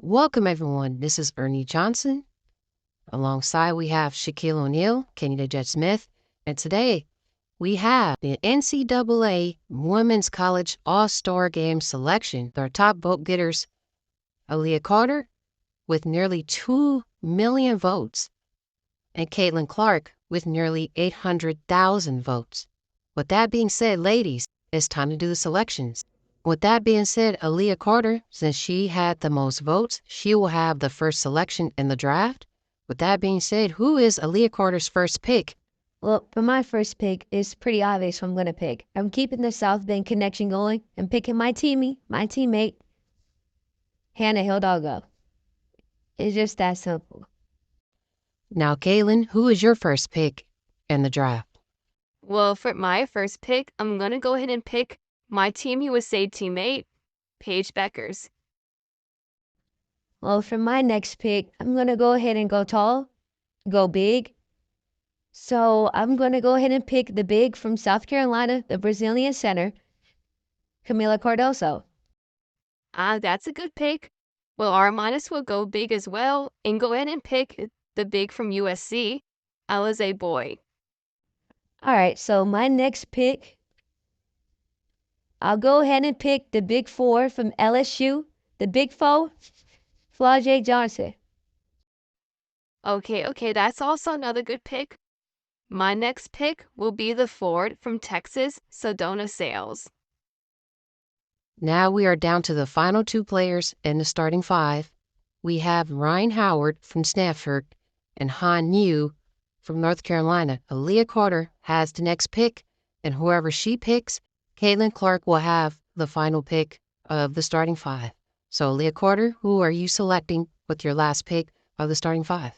Welcome, everyone. This is Ernie Johnson. Alongside, we have Shaquille O'Neal, Kenny Jet Smith, and today we have the NCAA Women's College All-Star Game selection. Our top vote getters, Aaliyah Carter, with nearly 2 million votes, and Caitlin Clark, with nearly 800,000 votes. With that being said, ladies, it's time to do the selections. With that being said, Aaliyah Carter, since she had the most votes, she will have the first selection in the draft. With that being said, who is Aaliyah Carter's first pick? Well, for my first pick, it's pretty obvious who I'm going to pick. I'm keeping the South Bend connection going and picking my teammate, Hannah Hidalgo. It's just that simple. Now, Kaylin, who is your first pick in the draft? Well, for my first pick, I'm going to go ahead and pick my Team USA teammate, Paige Beckers. Well, for my next pick, I'm going to go ahead and go tall, go big. So I'm going to go ahead and pick the big from South Carolina, the Brazilian center, Camila Cardoso. That's a good pick. Well, Armanis will go big as well and go ahead and pick the big from USC, Alizé Boyd. All right, so my next pick, I'll go ahead and pick the big four from LSU, the big four, Flau'jae Johnson. Okay, that's also another good pick. My next pick will be the forward from Texas, Sedona Sales. Now we are down to the final two players in the starting five. We have Ryan Howard from Stanford and Han Yu from North Carolina. Aaliyah Carter has the next pick, and whoever she picks, Caitlin Clark will have the final pick of the starting five. So, Aaliyah Carter, who are you selecting with your last pick of the starting five?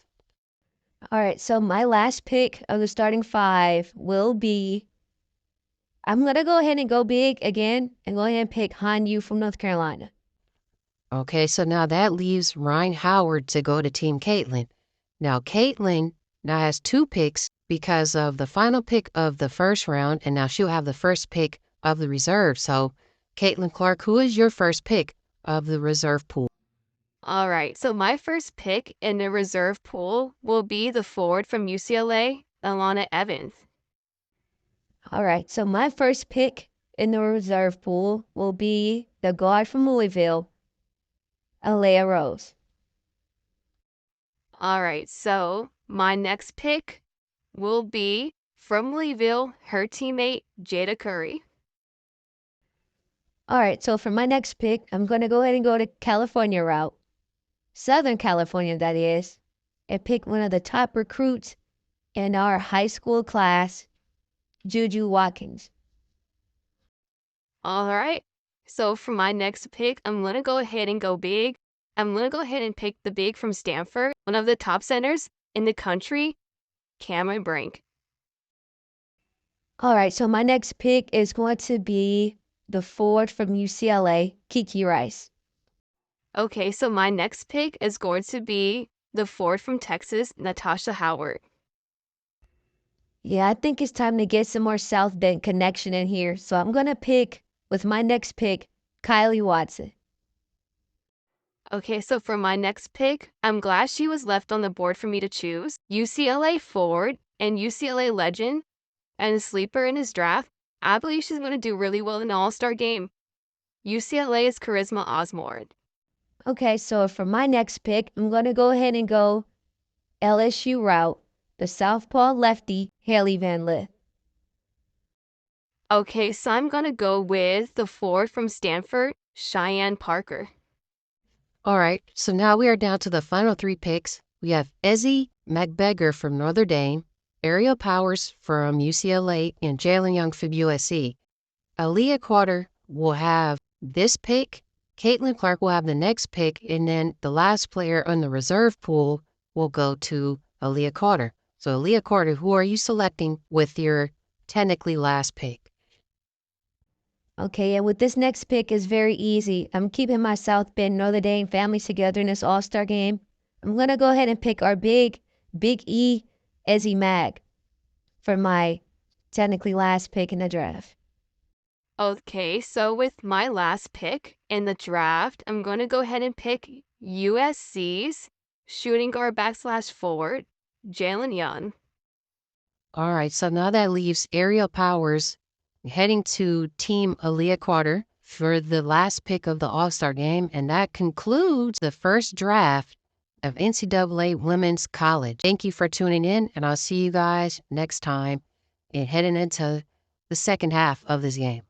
All right, so my last pick of the starting five will be, I'm going to go ahead and go big again and go ahead and pick Han Yu from North Carolina. Okay, so now that leaves Ryan Howard to go to Team Caitlin. Now, Caitlin now has two picks because of the final pick of the first round, and now she'll have the first pick of the reserve. So, Caitlin Clark, who is your first pick of the reserve pool? All right, so my first pick in the reserve pool will be the forward from UCLA, Alana Evans. All right, so my first pick in the reserve pool will be the guard from Louisville, Aaliyah Rose. All right, so my next pick will be from Louisville, her teammate, Jada Curry. All right, so for my next pick, I'm going to go ahead and go to California route, Southern California, that is, and pick one of the top recruits in our high school class, Juju Watkins. All right, so for my next pick, I'm going to go ahead and go big. I'm going to go ahead and pick the big from Stanford, one of the top centers in the country, Cameron Brink. All right, so my next pick is going to be the forward from UCLA, Kiki Rice. Okay, so my next pick is going to be the forward from Texas, Natasha Howard. Yeah, I think it's time to get some more South Bend connection in here. So I'm going to pick, with my next pick, Kylie Watson. Okay, so for my next pick, I'm glad she was left on the board for me to choose. UCLA forward and UCLA legend and a sleeper in his draft. I believe she's going to do really well in the All-Star game. UCLA is Charisma Osmond. Okay, so for my next pick, I'm going to go ahead and go LSU route, the southpaw lefty, Haley Van Lith. Okay, so I'm going to go with the forward from Stanford, Cheyenne Parker. All right, so now we are down to the final three picks. We have Ezzie McBeggar from Notre Dame, Ariel Powers from UCLA, and Jalen Young from USC. Aaliyah Carter will have this pick. Caitlin Clark will have the next pick, and then the last player on the reserve pool will go to Aaliyah Carter. So, Aaliyah Carter, who are you selecting with your technically last pick? Okay, and with this next pick is very easy. I'm keeping my South Bend Notre Dame families together in this All-Star game. I'm going to go ahead and pick our Big E, Ezzie Mag, for my technically last pick in the draft. Okay, so with my last pick in the draft, I'm going to go ahead and pick USC's shooting guard / forward, Jalen Young. All right, so now that leaves Ariel Powers heading to Team Aaliyah Carter for the last pick of the All-Star game, and that concludes the first draft of NCAA Women's College. Thank you for tuning in, and I'll see you guys next time and heading into the second half of this game.